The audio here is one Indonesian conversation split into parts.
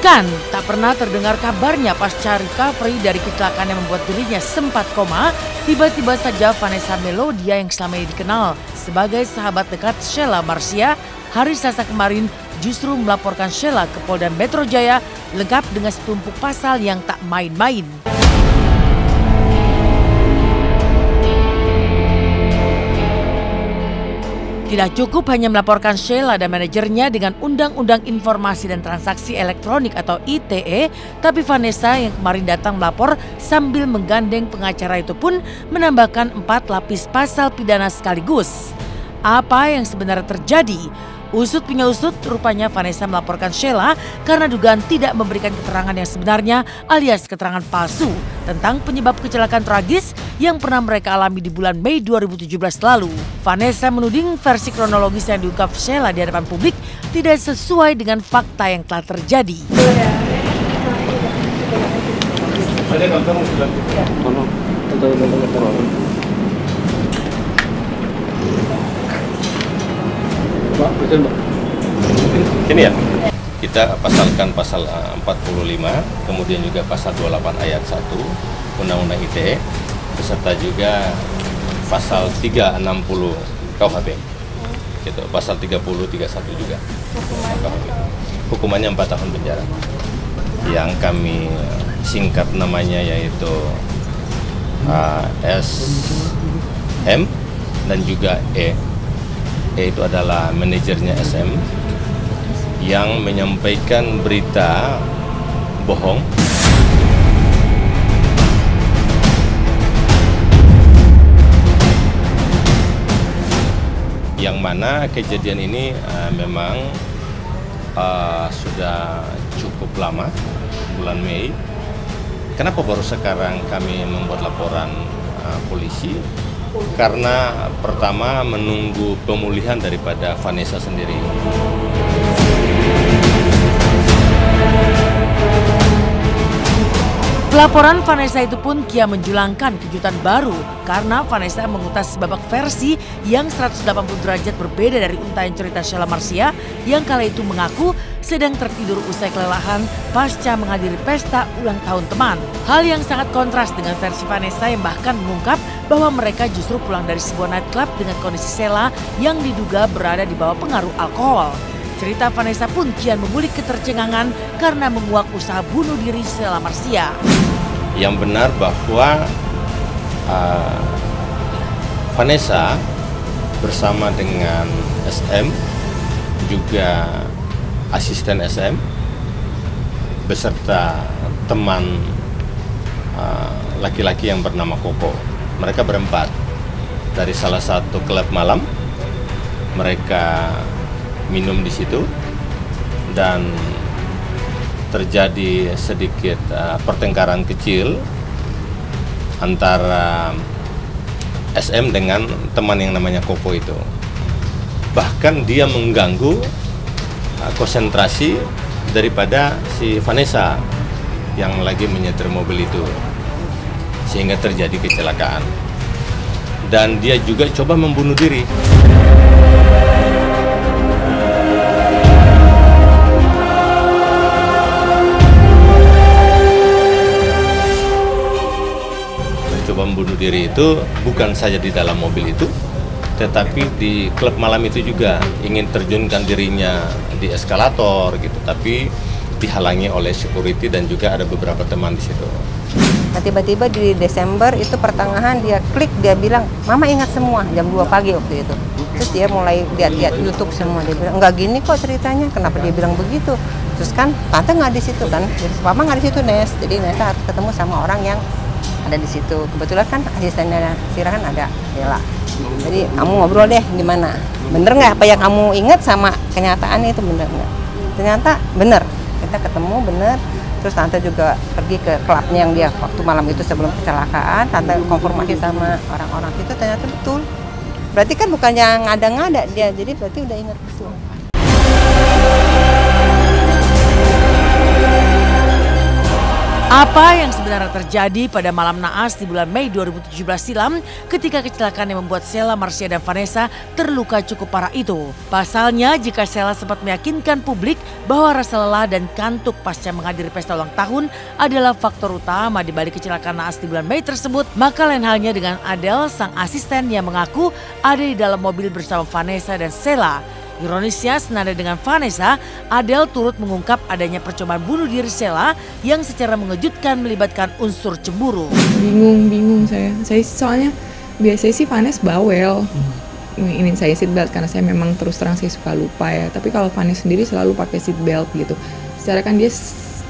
Bahkan tak pernah terdengar kabarnya pasca recovery dari kecelakaan yang membuat dirinya sempat koma, tiba-tiba saja Vanessa Melodia yang selama ini dikenal sebagai sahabat dekat Sheila Marcia, hari Selasa kemarin justru melaporkan Sheila ke Polda Metro Jaya lengkap dengan setumpuk pasal yang tak main-main. Tidak cukup hanya melaporkan Sheila dan manajernya dengan Undang-Undang Informasi dan Transaksi Elektronik atau ITE, tapi Vanessa yang kemarin datang melapor sambil menggandeng pengacara itu pun menambahkan 4 lapis pasal pidana sekaligus. Apa yang sebenarnya terjadi? Usut punya usut, rupanya Vanessa melaporkan Sheila karena dugaan tidak memberikan keterangan yang sebenarnya alias keterangan palsu tentang penyebab kecelakaan tragis yang pernah mereka alami di bulan Mei 2017 lalu. Vanessa menuding versi kronologis yang diungkap Sheila di hadapan publik tidak sesuai dengan fakta yang telah terjadi. Ini ya, kita pasalkan pasal 45, kemudian juga pasal 28 ayat 1 Undang-Undang ITE, beserta juga pasal 360 KUHP, gitu, pasal 30, 31 juga. Hukumannya 4 tahun penjara. Yang kami singkat namanya yaitu SM dan juga E. E itu adalah manajernya SM yang menyampaikan berita bohong yang mana kejadian ini memang sudah cukup lama, bulan Mei. Kenapa baru sekarang kami membuat laporan polisi? Karena pertama menunggu pemulihan daripada Vanessa sendiri. Pelaporan Vanessa itu pun kian menjulangkan kejutan baru karena Vanessa mengutas babak versi yang 180 derajat berbeda dari untayan cerita Sheila Marcia yang kala itu mengaku sedang tertidur usai kelelahan pasca menghadiri pesta ulang tahun teman. Hal yang sangat kontras dengan versi Vanessa yang bahkan mengungkap bahwa mereka justru pulang dari sebuah nightclub dengan kondisi Sheila yang diduga berada di bawah pengaruh alkohol. Cerita Vanessa pun kian mengulik ketercengangan karena menguak usaha bunuh diri Sheila Marcia. Yang benar bahwa Vanessa bersama dengan SM, juga asisten SM, beserta teman laki-laki yang bernama Koko. Mereka berempat dari salah satu klub malam. Mereka minum di situ dan terjadi sedikit pertengkaran kecil antara SM dengan teman yang namanya Koko itu. Bahkan dia mengganggu konsentrasi daripada si Vanessa yang lagi menyetir mobil itu, sehingga terjadi kecelakaan. Dan dia juga coba membunuh diri. Coba membunuh diri itu bukan saja di dalam mobil itu, tetapi di klub malam itu juga ingin terjunkan dirinya di eskalator gitu, tapi dihalangi oleh security dan juga ada beberapa teman di situ. Nah, tiba-tiba di Desember itu pertengahan dia klik, dia bilang, "Mama ingat semua," jam 2 pagi waktu itu. Terus dia mulai lihat YouTube semua, dia bilang, "Enggak gini kok ceritanya, kenapa dia bilang begitu?" Terus kan tante nggak di situ kan, jadi mama nggak di situ, Nes. Jadi Nesa ketemu sama orang yang ada di situ. Kebetulan kan asistennya Sira kan ada, Bella. Jadi kamu ngobrol deh gimana, bener nggak apa yang kamu ingat sama kenyataannya itu, bener nggak? Ternyata bener, kita ketemu bener. Terus tante juga pergi ke klubnya yang dia waktu malam itu sebelum kecelakaan, tante konfirmasi sama orang-orang itu, ternyata betul. Berarti kan bukan yang ngada-ngada dia, jadi berarti udah ingat betul. Apa yang sebenarnya terjadi pada malam naas di bulan Mei 2017 silam ketika kecelakaan yang membuat Sheila, Marsya, dan Vanessa terluka cukup parah itu? Pasalnya, jika Sheila sempat meyakinkan publik bahwa rasa lelah dan kantuk pasca menghadiri pesta ulang tahun adalah faktor utama di balik kecelakaan naas di bulan Mei tersebut, maka lain halnya dengan Adele, sang asisten yang mengaku ada di dalam mobil bersama Vanessa dan Sheila. Ironisnya, senada dengan Vanessa, Adele turut mengungkap adanya percobaan bunuh diri Sheila yang secara mengejutkan melibatkan unsur cemburu. Bingung saya soalnya biasanya sih Vanessa bawel. Ingin saya seatbelt karena saya memang terus terang saya suka lupa ya. Tapi kalau Vanessa sendiri selalu pakai seatbelt gitu. Secara kan dia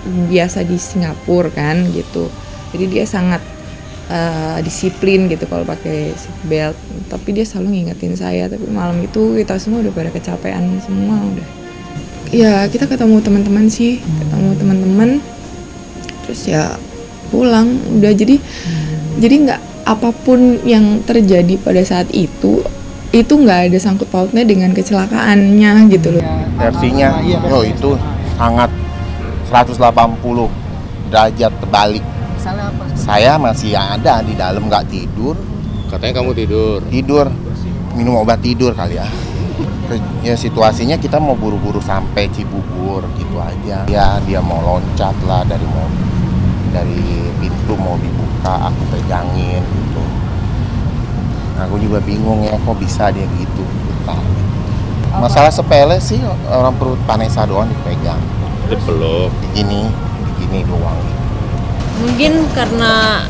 biasa di Singapura kan gitu. Jadi dia sangat disiplin gitu kalau pakai seatbelt, tapi dia selalu ngingetin saya. Tapi malam itu kita semua udah pada kecapean semua udah. Ya kita ketemu teman-teman sih, terus ya pulang udah. Jadi nggak apapun yang terjadi pada saat itu nggak ada sangkut pautnya dengan kecelakaannya gitu loh. Versinya, itu sangat 180 derajat terbalik. Saya masih ada di dalam nggak tidur. Katanya kamu tidur. Tidur, minum obat tidur kali ya. Ya situasinya kita mau buru-buru sampai Cibubur gitu aja. Ya dia mau loncat lah dari pintu mau dibuka, aku pegangin gitu. Aku juga bingung ya kok bisa dia gitu. Masalah sepele sih, orang perut Vanessa doang dipegang. Dipeluk. Begini doang. Mungkin karena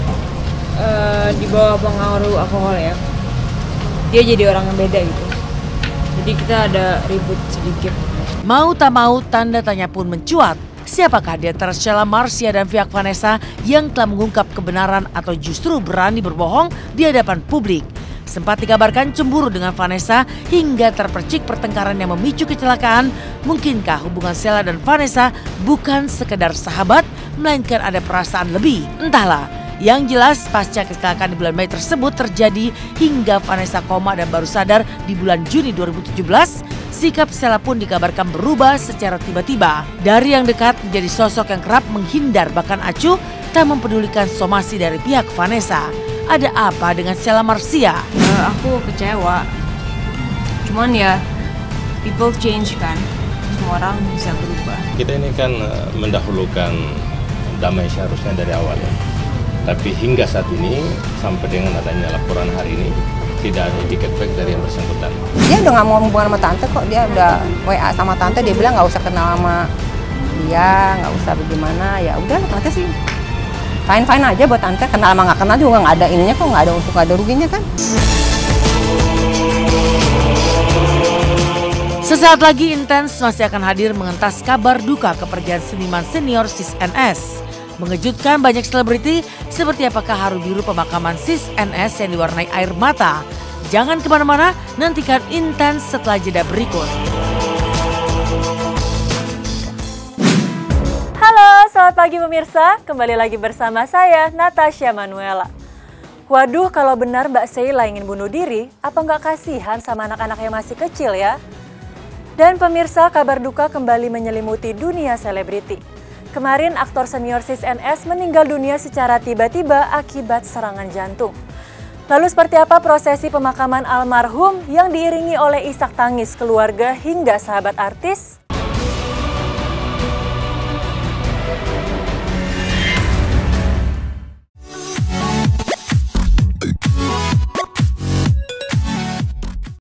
di bawah pengaruh alkohol ya, dia jadi orang yang beda gitu. Jadi kita ada ribut sedikit. Mau tak mau, tanda tanya pun mencuat. Siapakah di antara Sheila, Marsya, dan pihak Vanessa yang telah mengungkap kebenaran atau justru berani berbohong di hadapan publik? Sempat dikabarkan cemburu dengan Vanessa hingga terpercik pertengkaran yang memicu kecelakaan. Mungkinkah hubungan Sheila dan Vanessa bukan sekedar sahabat, melainkan ada perasaan lebih? Entahlah. Yang jelas pasca kecelakaan di bulan Mei tersebut terjadi hingga Vanessa koma dan baru sadar di bulan Juni 2017, sikap Sheila pun dikabarkan berubah secara tiba-tiba. Dari yang dekat menjadi sosok yang kerap menghindar, bahkan acuh tak mempedulikan somasi dari pihak Vanessa. Ada apa dengan Sheila, Marsya? Aku kecewa. Cuman ya, people change kan. Semua orang bisa berubah. Kita ini kan mendahulukan damai seharusnya dari awal ya. Tapi hingga saat ini, sampai dengan adanya laporan hari ini, tidak ada feedback dari yang bersangkutan. Dia udah nggak mau hubungan sama tante kok. Dia udah WA sama tante, dia bilang nggak usah kenal sama dia, nggak usah bagaimana. Ya udah, tante sih fine aja buat tante. Kenal sama nggak kenal juga nggak ada ininya kok, nggak ada untung, nggak ada ruginya kan. Sesaat lagi Intens masih akan hadir mengentas kabar duka kepergian seniman senior Sis NS. Mengejutkan banyak selebriti, seperti apakah haru biru pemakaman Sis NS yang diwarnai air mata? Jangan kemana-mana, nantikan Intens setelah jeda berikut. Halo, selamat pagi pemirsa. Kembali lagi bersama saya, Natasha Manuela. Waduh, kalau benar Mbak Sheila ingin bunuh diri, apa nggak kasihan sama anak-anak yang masih kecil ya? Dan pemirsa, kabar duka kembali menyelimuti dunia selebriti. Kemarin aktor senior Sis NS meninggal dunia secara tiba-tiba akibat serangan jantung. Lalu seperti apa prosesi pemakaman almarhum yang diiringi oleh isak tangis keluarga hingga sahabat artis?